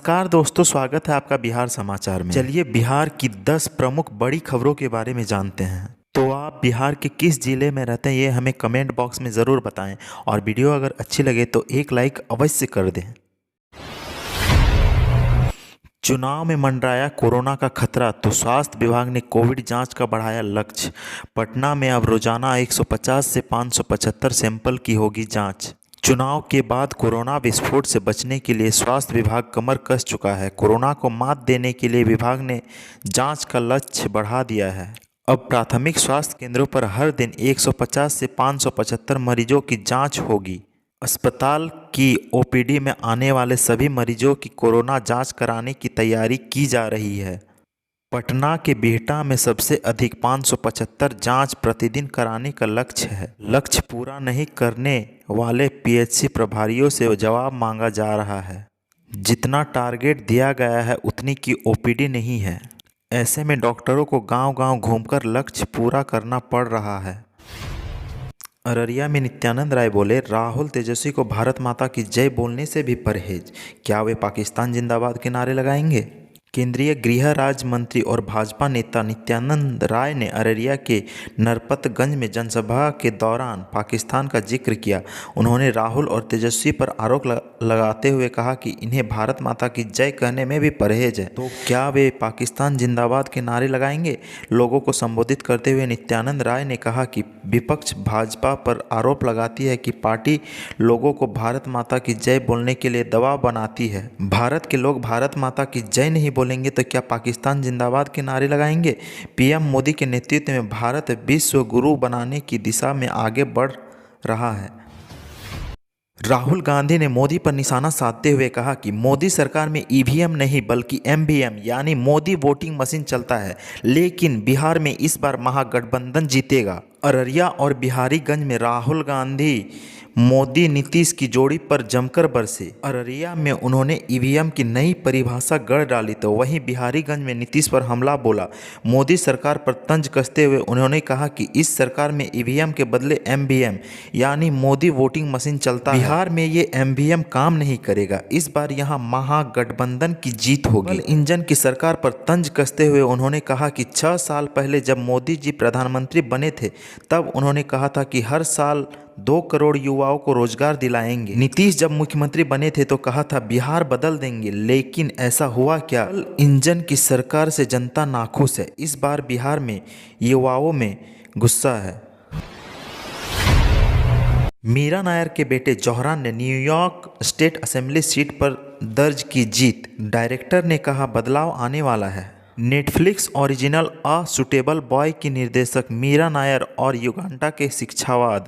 नमस्कार दोस्तों, स्वागत है आपका बिहार समाचार में। चलिए बिहार की 10 प्रमुख बड़ी खबरों के बारे में जानते हैं। तो आप बिहार के किस जिले में रहते हैं ये हमें कमेंट बॉक्स में ज़रूर बताएं और वीडियो अगर अच्छी लगे तो एक लाइक अवश्य कर दें। चुनाव में मंडराया कोरोना का खतरा तो स्वास्थ्य विभाग ने कोविड जांच का बढ़ाया लक्ष्य। पटना में अब रोजाना 150 से 575 सैंपल की होगी जांच। चुनाव के बाद कोरोना विस्फोट से बचने के लिए स्वास्थ्य विभाग कमर कस चुका है। कोरोना को मात देने के लिए विभाग ने जांच का लक्ष्य बढ़ा दिया है। अब प्राथमिक स्वास्थ्य केंद्रों पर हर दिन 150 से 575 मरीजों की जांच होगी। अस्पताल की ओपीडी में आने वाले सभी मरीजों की कोरोना जांच कराने की तैयारी की जा रही है। पटना के बिहटा में सबसे अधिक 575 जांच प्रतिदिन कराने का लक्ष्य है। लक्ष्य पूरा नहीं करने वाले पीएचसी प्रभारियों से जवाब मांगा जा रहा है। जितना टारगेट दिया गया है उतनी की ओपीडी नहीं है। ऐसे में डॉक्टरों को गांव-गांव घूमकर लक्ष्य पूरा करना पड़ रहा है। अररिया में नित्यानंद राय बोले, राहुल तेजस्वी को भारत माता की जय बोलने से भी परहेज, क्या वे पाकिस्तान जिंदाबाद के नारे लगाएंगे? केंद्रीय गृह राज्य मंत्री और भाजपा नेता नित्यानंद राय ने अररिया के नरपतगंज में जनसभा के दौरान पाकिस्तान का जिक्र किया। उन्होंने राहुल और तेजस्वी पर आरोप लगाते हुए कहा कि इन्हें भारत माता की जय कहने में भी परहेज है, तो क्या वे पाकिस्तान जिंदाबाद के नारे लगाएंगे? लोगों को संबोधित करते हुए नित्यानंद राय ने कहा कि विपक्ष भाजपा पर आरोप लगाती है कि पार्टी लोगों को भारत माता की जय बोलने के लिए दबाव बनाती है। भारत के लोग भारत माता की जय नहीं बोलेंगे तो क्या पाकिस्तान जिंदाबाद के नारे लगाएंगे? पीएम मोदी के नेतृत्व में भारत विश्व गुरु बनाने की दिशा में आगे बढ़ रहा है। राहुल गांधी ने मोदी पर निशाना साधते हुए कहा कि मोदी सरकार में ईवीएम नहीं बल्कि एमवीएम यानी मोदी वोटिंग मशीन चलता है, लेकिन बिहार में इस बार महागठबंधन जीतेगा। अररिया और बिहारीगंज में राहुल गांधी मोदी नीतीश की जोड़ी पर जमकर बरसे। अररिया में उन्होंने ईवीएम की नई परिभाषा गढ़ डाली तो वहीं बिहारीगंज में नीतीश पर हमला बोला। मोदी सरकार पर तंज कसते हुए उन्होंने कहा कि इस सरकार में ईवीएम के बदले एमवीएम यानी मोदी वोटिंग मशीन चलता है। बिहार में ये एमवीएम काम नहीं करेगा, इस बार यहाँ महागठबंधन की जीत होगी। इंजन की सरकार पर तंज कसते हुए उन्होंने कहा कि 6 साल पहले जब मोदी जी प्रधानमंत्री बने थे तब उन्होंने कहा था कि हर साल 2 करोड़ युवाओं को रोजगार दिलाएंगे। नीतीश जब मुख्यमंत्री बने थे तो कहा था बिहार बदल देंगे, लेकिन ऐसा हुआ क्या? इंजन की सरकार से जनता नाखुश है। इस बार बिहार में युवाओं में गुस्सा है। मीरा नायर के बेटे जौहरान ने न्यूयॉर्क स्टेट असेंबली सीट पर दर्ज की जीत। डायरेक्टर ने कहा बदलाव आने वाला है। Netflix original a suitable boy की निर्देशक मीरा नायर और युगांडा के शिक्षावाद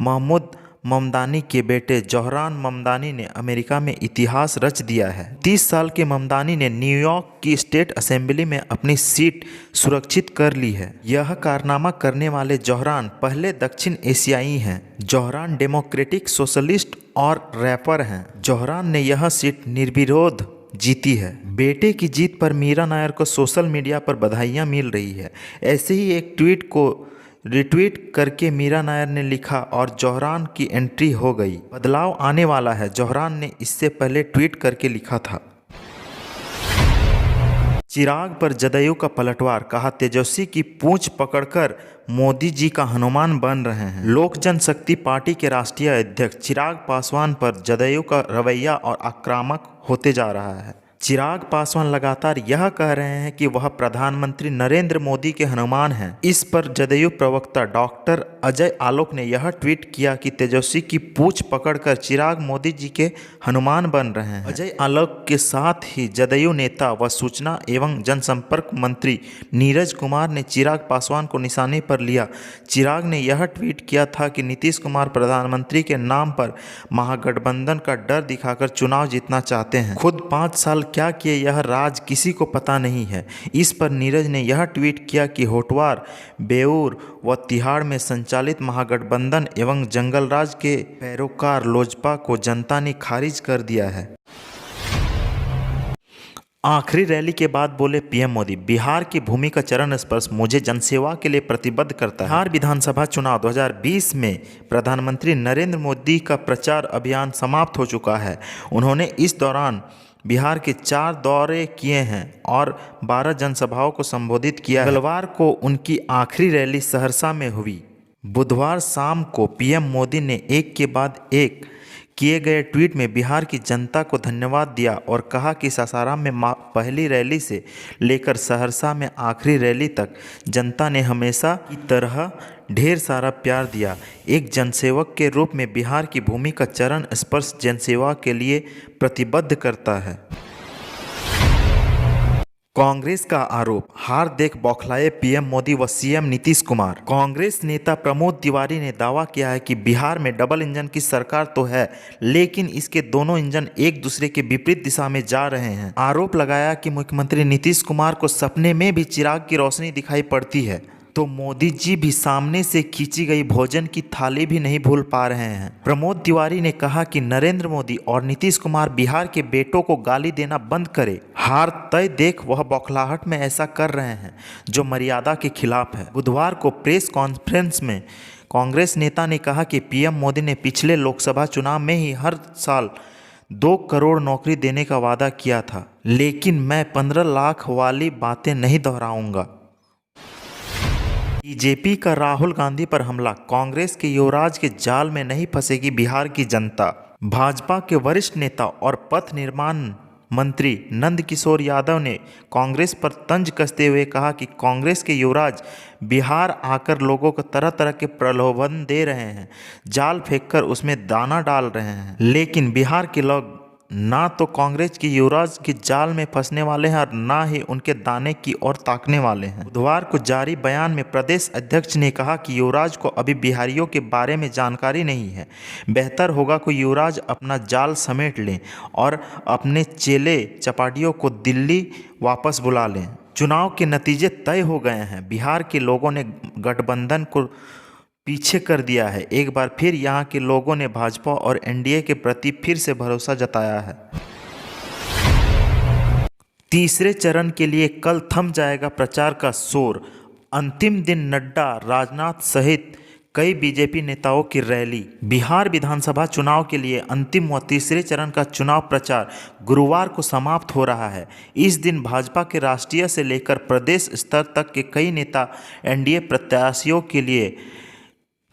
महमूद ममदानी के बेटे जौहरान ममदानी ने अमेरिका में इतिहास रच दिया है। 30 साल के ममदानी ने न्यूयॉर्क की स्टेट असेंबली में अपनी सीट सुरक्षित कर ली है। यह कारनामा करने वाले जौहरान पहले दक्षिण एशियाई हैं। जौहरान डेमोक्रेटिक सोशलिस्ट और रैपर हैं। जौहरान ने यह सीट निर्विरोध जीती है। बेटे की जीत पर मीरा नायर को सोशल मीडिया पर बधाइयां मिल रही है। ऐसे ही एक ट्वीट को रिट्वीट करके मीरा नायर ने लिखा और जौहरान की एंट्री हो गई। बदलाव आने वाला है, जौहरान ने इससे पहले ट्वीट करके लिखा था। चिराग पर जदयू का पलटवार, कहा तेजस्वी की पूंछ पकड़कर मोदी जी का हनुमान बन रहे हैं। लोक जनशक्ति पार्टी के राष्ट्रीय अध्यक्ष चिराग पासवान पर जदयू का रवैया और आक्रामक होते जा रहा है। चिराग पासवान लगातार यह कह रहे हैं कि वह प्रधानमंत्री नरेंद्र मोदी के हनुमान हैं। इस पर जदयू प्रवक्ता डॉक्टर अजय आलोक ने यह ट्वीट किया कि तेजस्वी की पूंछ पकड़कर चिराग मोदी जी के हनुमान बन रहे हैं। अजय आलोक के साथ ही जदयू नेता व सूचना एवं जनसंपर्क मंत्री नीरज कुमार ने चिराग पासवान को निशाने पर लिया। चिराग ने यह ट्वीट किया था कि नीतीश कुमार प्रधानमंत्री के नाम पर महागठबंधन का डर दिखाकर चुनाव जीतना चाहते हैं। खुद 5 साल क्या किए यह राज किसी को पता नहीं है। इस पर नीरज ने यह ट्वीट किया कि होटवार, बेऊर व तिहाड़ में संचालित महागठबंधन एवं जंगलराज के पैरोकार लोजपा को जनता ने खारिज कर दिया है। आखिरी रैली के बाद बोले पीएम मोदी, बिहार की भूमि का चरण स्पर्श मुझे जनसेवा के लिए प्रतिबद्ध करता है। बिहार विधानसभा चुनाव 2020 में प्रधानमंत्री नरेंद्र मोदी का प्रचार अभियान समाप्त हो चुका है। उन्होंने इस दौरान बिहार के 4 दौरे किए हैं और 12 जनसभाओं को संबोधित किया है। मंगलवार को उनकी आखिरी रैली सहरसा में हुई। बुधवार शाम को पीएम मोदी ने एक के बाद एक किए गए ट्वीट में बिहार की जनता को धन्यवाद दिया और कहा कि सासाराम में पहली रैली से लेकर सहरसा में आखिरी रैली तक जनता ने हमेशा की तरह ढेर सारा प्यार दिया। एक जनसेवक के रूप में बिहार की भूमिका चरण स्पर्श जनसेवा के लिए प्रतिबद्ध करता है। कांग्रेस का आरोप, हार देख बौखलाए पीएम मोदी व सीएम नीतीश कुमार। कांग्रेस नेता प्रमोद तिवारी ने दावा किया है कि बिहार में डबल इंजन की सरकार तो है, लेकिन इसके दोनों इंजन एक दूसरे के विपरीत दिशा में जा रहे हैं। आरोप लगाया कि मुख्यमंत्री नीतीश कुमार को सपने में भी चिराग की रोशनी दिखाई पड़ती है, तो मोदी जी भी सामने से खींची गई भोजन की थाली भी नहीं भूल पा रहे हैं। प्रमोद तिवारी ने कहा कि नरेंद्र मोदी और नीतीश कुमार बिहार के बेटों को गाली देना बंद करे। हार तय देख वह बौखलाहट में ऐसा कर रहे हैं जो मर्यादा के खिलाफ है। बुधवार को प्रेस कॉन्फ्रेंस में कांग्रेस नेता ने कहा कि पीएम मोदी ने पिछले लोकसभा चुनाव में ही हर साल 2 करोड़ नौकरी देने का वादा किया था, लेकिन मैं 15 लाख वाली बातें नहीं दोहराऊंगा। बीजेपी का राहुल गांधी पर हमला, कांग्रेस के युवराज के जाल में नहीं फंसेगी बिहार की जनता। भाजपा के वरिष्ठ नेता और पथ निर्माण मंत्री नंद किशोर यादव ने कांग्रेस पर तंज कसते हुए कहा कि कांग्रेस के युवराज बिहार आकर लोगों को तरह तरह के प्रलोभन दे रहे हैं, जाल फेंककर उसमें दाना डाल रहे हैं, लेकिन बिहार के लोग ना तो कांग्रेस के युवराज के जाल में फंसने वाले हैं और ना ही उनके दाने की ओर ताकने वाले हैं। बुधवार को जारी बयान में प्रदेश अध्यक्ष ने कहा कि युवराज को अभी बिहारियों के बारे में जानकारी नहीं है। बेहतर होगा कि युवराज अपना जाल समेट लें और अपने चेले चपाटियों को दिल्ली वापस बुला लें। चुनाव के नतीजे तय हो गए हैं। बिहार के लोगों ने गठबंधन को पीछे कर दिया है। एक बार फिर यहाँ के लोगों ने भाजपा और एनडीए के प्रति फिर से भरोसा जताया है। तीसरे चरण के लिए कल थम जाएगा प्रचार का शोर। अंतिम दिन नड्डा, राजनाथ सहित कई बीजेपी नेताओं की रैली। बिहार विधानसभा चुनाव के लिए अंतिम व तीसरे चरण का चुनाव प्रचार गुरुवार को समाप्त हो रहा है। इस दिन भाजपा के राष्ट्रीय से लेकर प्रदेश स्तर तक के कई नेता एनडीए प्रत्याशियों के लिए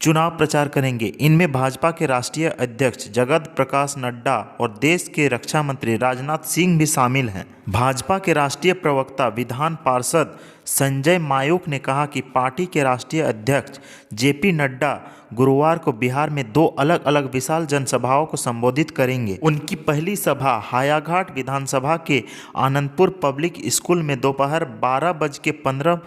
चुनाव प्रचार करेंगे। इनमें भाजपा के राष्ट्रीय अध्यक्ष जगत प्रकाश नड्डा और देश के रक्षा मंत्री राजनाथ सिंह भी शामिल हैं। भाजपा के राष्ट्रीय प्रवक्ता विधान पार्षद संजय मायूख ने कहा कि पार्टी के राष्ट्रीय अध्यक्ष जेपी नड्डा गुरुवार को बिहार में 2 अलग अलग विशाल जनसभाओं को संबोधित करेंगे। उनकी पहली सभा हायाघाट विधानसभा के आनंदपुर पब्लिक स्कूल में दोपहर 12:15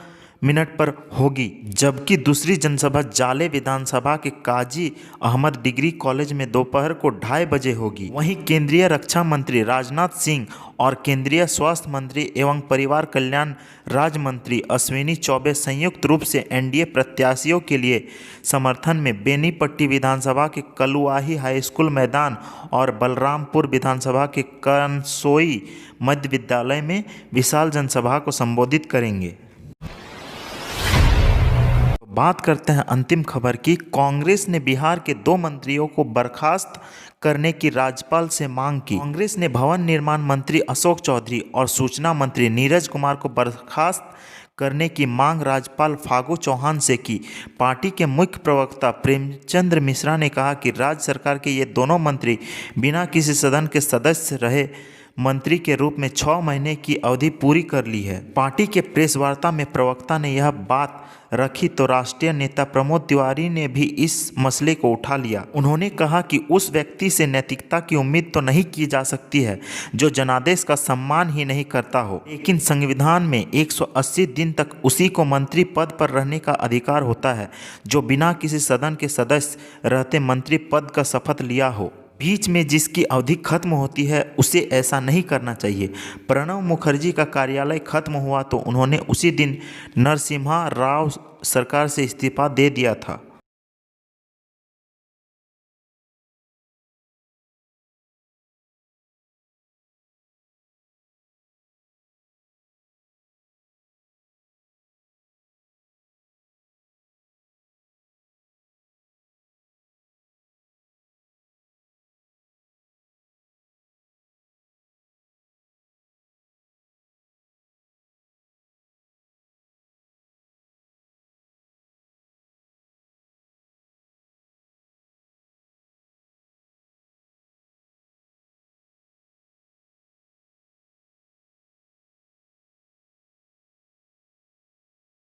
पर होगी, जबकि दूसरी जनसभा जाले विधानसभा के काजी अहमद डिग्री कॉलेज में दोपहर को 2:30 बजे होगी। वहीं केंद्रीय रक्षा मंत्री राजनाथ सिंह और केंद्रीय स्वास्थ्य मंत्री एवं परिवार कल्याण राज्य मंत्री अश्विनी चौबे संयुक्त रूप से एनडीए प्रत्याशियों के लिए समर्थन में बेनीपट्टी विधानसभा के कलुआही हाई स्कूल मैदान और बलरामपुर विधानसभा के कंसोई मध्य विद्यालय में विशाल जनसभा को संबोधित करेंगे। बात करते हैं अंतिम खबर की। कांग्रेस ने बिहार के 2 मंत्रियों को बर्खास्त करने की राज्यपाल से मांग की। कांग्रेस ने भवन निर्माण मंत्री अशोक चौधरी और सूचना मंत्री नीरज कुमार को बर्खास्त करने की मांग राज्यपाल फागू चौहान से की। पार्टी के मुख्य प्रवक्ता प्रेमचंद्र मिश्रा ने कहा कि राज्य सरकार के ये दोनों मंत्री बिना किसी सदन के सदस्य रहे मंत्री के रूप में 6 महीने की अवधि पूरी कर ली है। पार्टी के प्रेस वार्ता में प्रवक्ता ने यह बात रखी तो राष्ट्रीय नेता प्रमोद तिवारी ने भी इस मसले को उठा लिया। उन्होंने कहा कि उस व्यक्ति से नैतिकता की उम्मीद तो नहीं की जा सकती है जो जनादेश का सम्मान ही नहीं करता हो, लेकिन संविधान में 180 दिन तक उसी को मंत्री पद पर रहने का अधिकार होता है जो बिना किसी सदन के सदस्य रहते मंत्री पद का शपथ लिया हो। बीच में जिसकी अवधि खत्म होती है उसे ऐसा नहीं करना चाहिए। प्रणब मुखर्जी का कार्यालय खत्म हुआ तो उन्होंने उसी दिन नरसिम्हा राव सरकार से इस्तीफा दे दिया था।